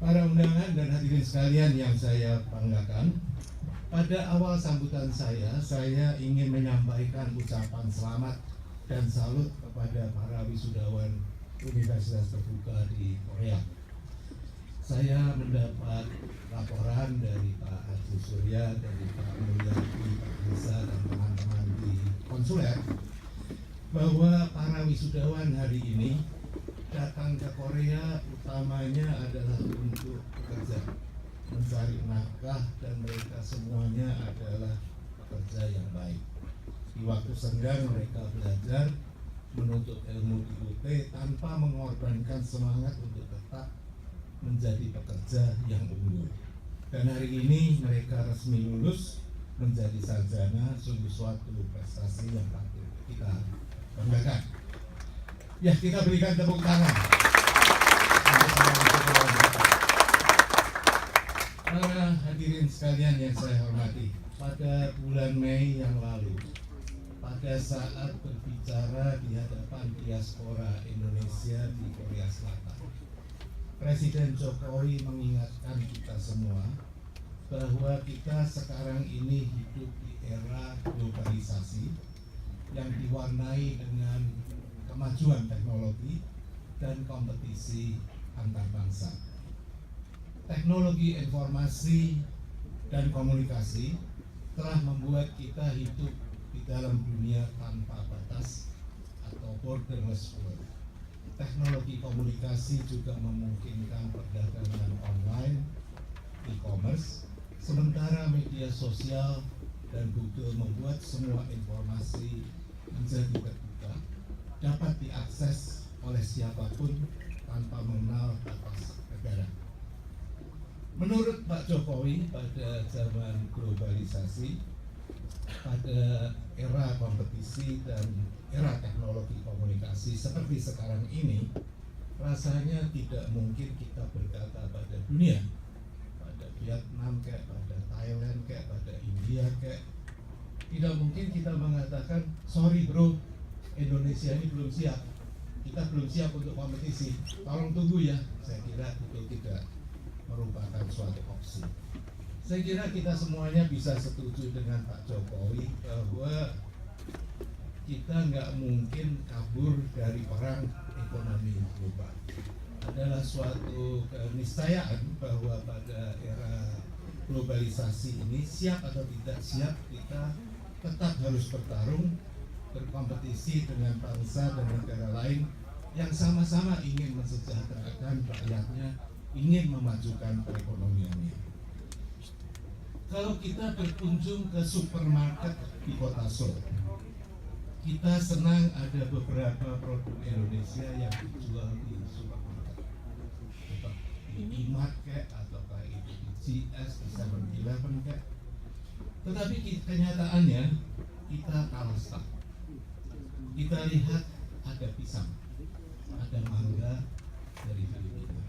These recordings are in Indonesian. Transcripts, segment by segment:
Para undangan dan hadirin sekalian yang saya banggakan, pada awal sambutan saya ingin menyampaikan ucapan selamat dan salut kepada para wisudawan Universitas Terbuka di Korea. Saya mendapat laporan dari Pak Haji Surya, dari Pak Mulyadi, Pak Reza, dan teman-teman di konsuler bahwa para wisudawan hari ini datang ke Korea utamanya adalah untuk bekerja, mencari nafkah, dan mereka semuanya adalah pekerja yang baik. Di waktu senggang mereka belajar menuntut ilmu di UT tanpa mengorbankan semangat untuk tetap menjadi pekerja yang unggul. Dan hari ini mereka resmi lulus menjadi sarjana, sungguh suatu prestasi yang patut kita banggakan. Ya, kita berikan tepuk tangan. Para hadirin sekalian yang saya hormati, pada bulan Mei yang lalu, pada saat berbicara di hadapan diaspora Indonesia di Korea Selatan, Presiden Jokowi mengingatkan kita semua bahwa kita sekarang ini hidup di era globalisasi yang diwarnai dengan kemajuan teknologi dan kompetisi antar bangsa. Teknologi informasi dan komunikasi telah membuat kita hidup di dalam dunia tanpa batas atau borderless world. Teknologi komunikasi juga memungkinkan perdagangan online, e-commerce, sementara media sosial dan Google membuat semua informasi menjadi terbuka, dapat diakses oleh siapapun tanpa mengenal batas negara. Menurut Pak Jokowi, pada zaman globalisasi, pada era kompetisi dan era teknologi komunikasi seperti sekarang ini, rasanya tidak mungkin kita berkata pada dunia, pada Vietnam kayak, pada Thailand kayak, pada India kayak, tidak mungkin kita mengatakan, sorry bro, Indonesia ini belum siap, kita belum siap untuk kompetisi, tolong tunggu ya. Saya kira itu tidak merupakan suatu opsi. Saya kira kita semuanya bisa setuju dengan Pak Jokowi bahwa kita nggak mungkin kabur dari perang ekonomi global. Adalah suatu keniscayaan bahwa pada era globalisasi ini, siap atau tidak siap, kita tetap harus bertarung, berkompetisi dengan bangsa dan negara lain yang sama-sama ingin mensejahterakan rakyatnya, ingin memajukan perekonomiannya. Kalau kita berkunjung ke supermarket di kota Seoul, kita senang ada beberapa produk Indonesia yang dijual di supermarket, seperti di E-Mart kayak, atau kayak di GS, di 7-Eleven kayak. Tetapi kenyataannya kita kalah start. Kita lihat ada pisang, ada mangga dari Filipina.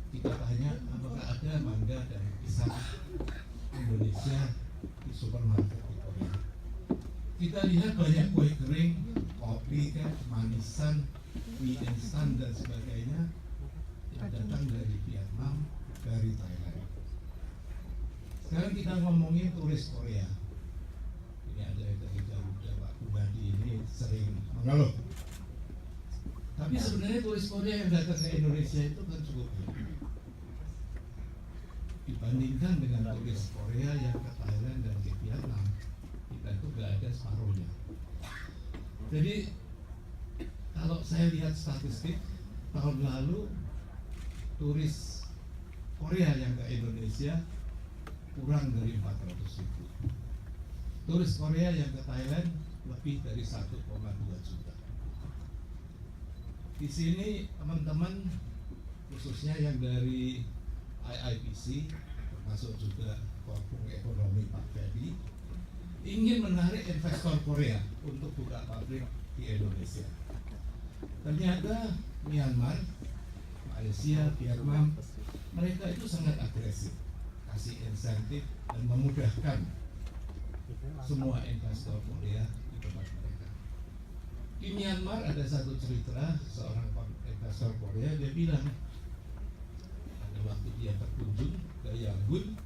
Kita tanya apakah ada mangga dan pisang Indonesia di supermarket di Korea. Kita lihat banyak kue kering, kopi, manisan, mie instan dan sebagainya yang datang dari Vietnam, dari Thailand. Sekarang kita ngomongin turis Korea. Ini ada dari Garuda, Pak Bupati ini sering mengeluh. Tapi sebenarnya turis Korea yang datang ke Indonesia itu kan cukup dibandingkan dengan turis Korea yang ke Thailand dan ke Vietnam, kita itu nggak ada separuhnya. Jadi kalau saya lihat statistik tahun lalu, turis Korea yang ke Indonesia kurang dari 400.000. Turis Korea yang ke Thailand lebih dari 1,2 juta. Di sini teman-teman, khususnya yang dari IIPC, termasuk juga Forum Ekonomi Pak Ferdi, ingin menarik investor Korea untuk buka pabrik di Indonesia. Ternyata Myanmar, Malaysia, Vietnam, mereka itu sangat agresif, kasih insentif dan memudahkan semua investor Korea di tempat mereka. Di Myanmar ada satu cerita, seorang investor Korea, dia bilang ada dia berkunjung ke Yangon,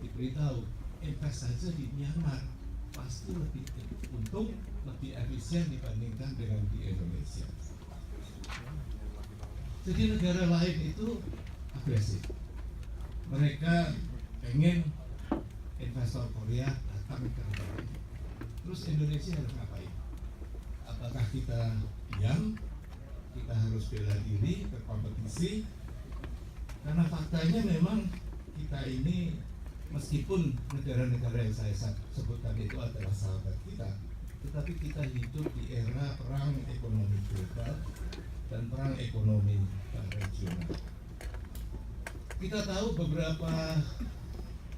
diberitahu invest saja di Myanmar pasti lebih untung, lebih efisien dibandingkan dengan di Indonesia. Jadi negara lain itu agresif. Mereka pengen investor Korea datang ke negara ini. Terus Indonesia harus ngapain? Apakah kita diam? Kita harus bela diri, berkompetisi? Karena faktanya memang kita ini, meskipun negara-negara yang saya sebutkan itu adalah sahabat kita, tetapi kita hidup di era perang ekonomi global dan perang ekonomi regional. Kita tahu beberapa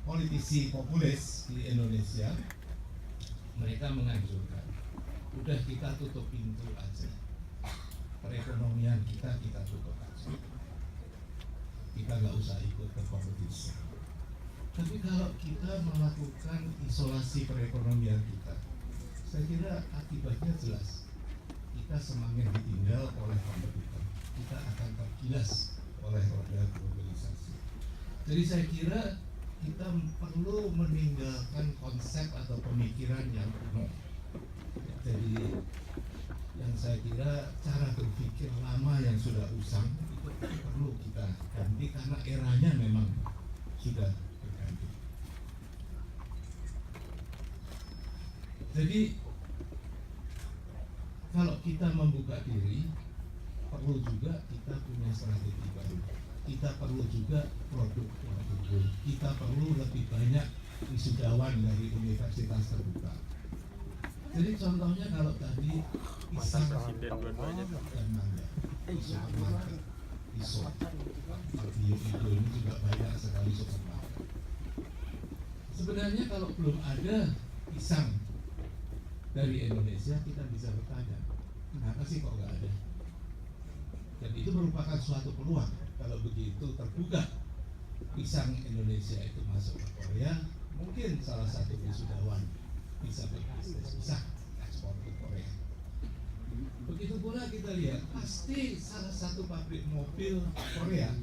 politisi populis di Indonesia, mereka menganjurkan, udah kita tutup pintu aja, perekonomian kita tutup aja, kita nggak usah ikut berkompetisi. Tapi kalau kita melakukan isolasi perekonomian kita, saya kira akibatnya jelas. Kita semakin ditinggal oleh kompetitor, kita akan tergilas oleh roda globalisasi. Jadi saya kira kita perlu meninggalkan konsep atau pemikiran yang kuno. Jadi yang saya kira cara berpikir lama yang sudah usang itu perlu kita ganti karena eranya memang sudah berganti. Jadi kalau kita membuka diri, perlu juga kita punya strategi baru. Kita perlu juga produk yang unggul. Kita perlu lebih banyak wisudawan dari universitas terbuka. Jadi contohnya kalau tadi pisang dan mangga, supermarket, di video ini juga banyak sekali supermarket. Sebenarnya kalau belum ada pisang dari Indonesia, kita bisa bertanya, kenapa sih kok nggak ada? Dan itu merupakan suatu peluang. Kalau begitu terbuka pisang Indonesia itu masuk ke Korea, mungkin salah satu wisudawan bisa berbisnis, bisa ekspor ke Korea. Begitu pula kita lihat, pasti salah satu pabrik mobil Korea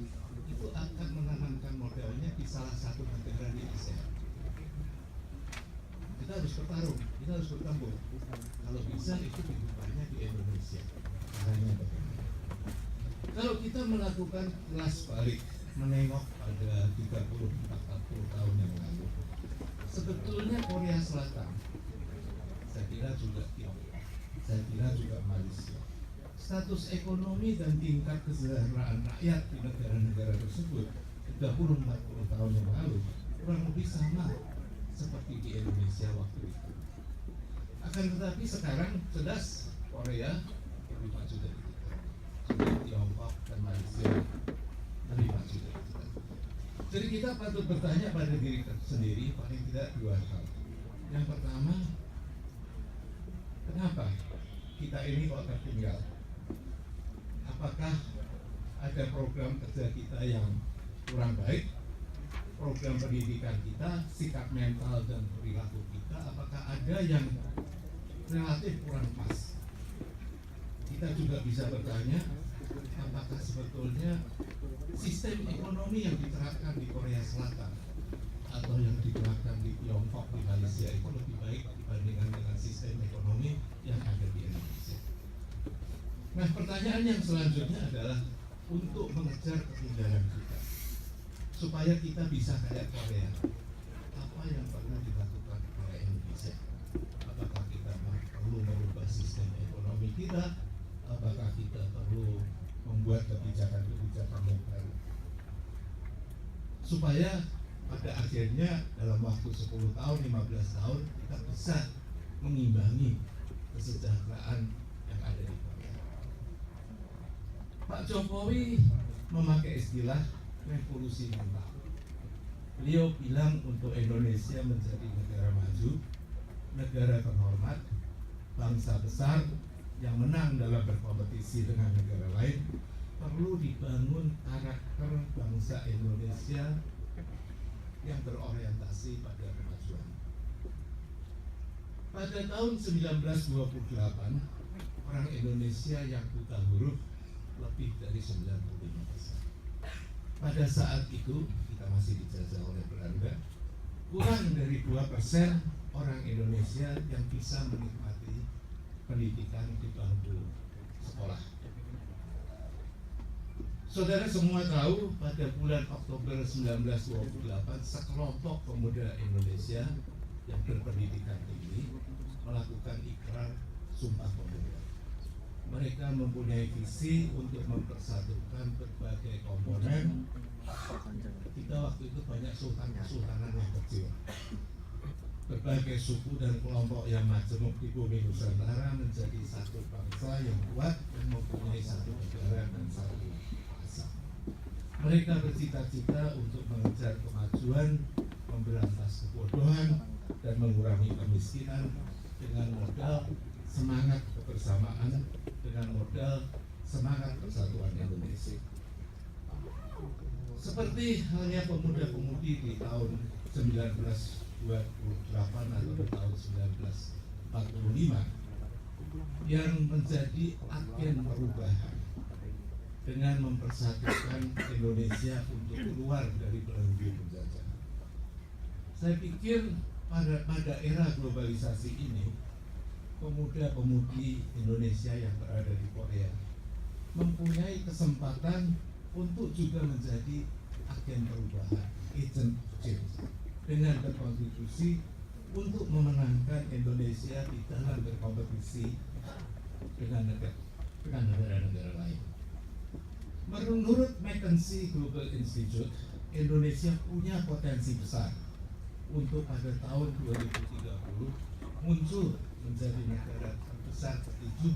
itu akan menanamkan modelnya di salah satu negara di ASEAN. Kita harus bertarung, kita harus bertempur. Kalau bisa itu dibukanya di Indonesia. Caranya bagaimana? Kalau kita melakukan kelas balik, menengok pada 30-40 tahun yang lalu, sebetulnya Korea Selatan, saya kira juga Tiongkok, saya kira juga Malaysia, status ekonomi dan tingkat kesejahteraan rakyat di negara-negara tersebut 30-40 tahun yang lalu kurang lebih sama seperti di Indonesia waktu itu. Akan tetapi sekarang jelas Korea lebih maju dari kita, juga Tiongkok dan Malaysia lebih maju dari kita. Jadi kita patut bertanya pada diri sendiri paling tidak dua hal. Yang pertama, kenapa kita ini kok tertinggal? Apakah ada program kerja kita yang kurang baik? Program pendidikan kita, sikap mental dan perilaku kita, apakah ada yang relatif kurang pas? Kita juga bisa bertanya, apakah sebetulnya sistem ekonomi yang diterapkan di Korea Selatan atau yang diterapkan di Tiongkok, di Malaysia itu lebih baik dibandingkan dengan sistem ekonomi yang ada di Indonesia? Nah, pertanyaan yang selanjutnya adalah untuk mengejar ketinggalan kita, supaya kita bisa kayak Korea, apa yang perlu dilakukan oleh Indonesia? Apakah kita perlu merubah sistem ekonomi kita? Apakah kita perlu membuat kebijakan-kebijakan yang baru? Supaya pada akhirnya dalam waktu 10 tahun, 15 tahun kita bisa mengimbangi kesejahteraan yang ada di Korea. Pak Jokowi memakai istilah revolusi mental. Beliau bilang untuk Indonesia menjadi negara maju, negara terhormat, bangsa besar yang menang dalam berkompetisi dengan negara lain, perlu dibangun karakter bangsa Indonesia yang berorientasi pada kemajuan. Pada tahun 1928, orang Indonesia yang buta huruf lebih dari 95%. pada saat itu kita masih dijajah oleh Belanda, kurang dari 2% orang Indonesia yang bisa menikmati pendidikan di bangku sekolah. Saudara semua tahu pada bulan Oktober 1928 sekelompok pemuda Indonesia yang berpendidikan tinggi melakukan ikrar Sumpah Pemuda. Mereka mempunyai visi untuk mempersatukan berbagai komponen. Kita waktu itu banyak sultan-kesultanan yang kecil. Berbagai suku dan kelompok yang majemuk di bumi Nusantara menjadi satu bangsa yang kuat dan mempunyai satu negara dan satu bahasa. Mereka bercita-cita untuk mengejar kemajuan, memberantas kebodohan, dan mengurangi kemiskinan dengan modal semangat kebersamaan, dengan modal semangat persatuan Indonesia. Seperti halnya pemuda-pemudi di tahun 1928 atau di tahun 1945 yang menjadi agen perubahan dengan mempersatukan Indonesia untuk keluar dari belenggu penjajah. Saya pikir pada era globalisasi ini, pemuda-pemudi Indonesia yang berada di Korea mempunyai kesempatan untuk juga menjadi agen perubahan, agent of change, dengan berkontribusi untuk memenangkan Indonesia di dalam berkompetisi dengan negara-negara lain. Menurut McKinsey Global Institute, Indonesia punya potensi besar untuk pada tahun 2030 muncul menjadi negara terbesar ke-7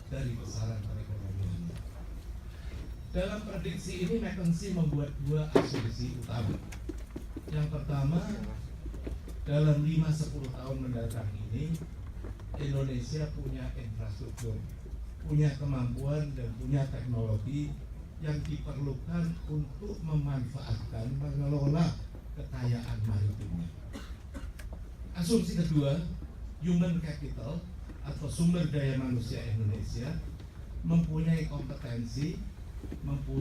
dari besaran perekonomian. Dalam prediksi ini McKinsey membuat 2 asumsi utama. Yang pertama, dalam 5-10 tahun mendatang ini Indonesia punya infrastruktur, punya kemampuan dan punya teknologi yang diperlukan untuk memanfaatkan, mengelola kekayaan maritimnya. Asumsi kedua, human capital atau sumber daya manusia Indonesia mempunyai kompetensi, mempunyai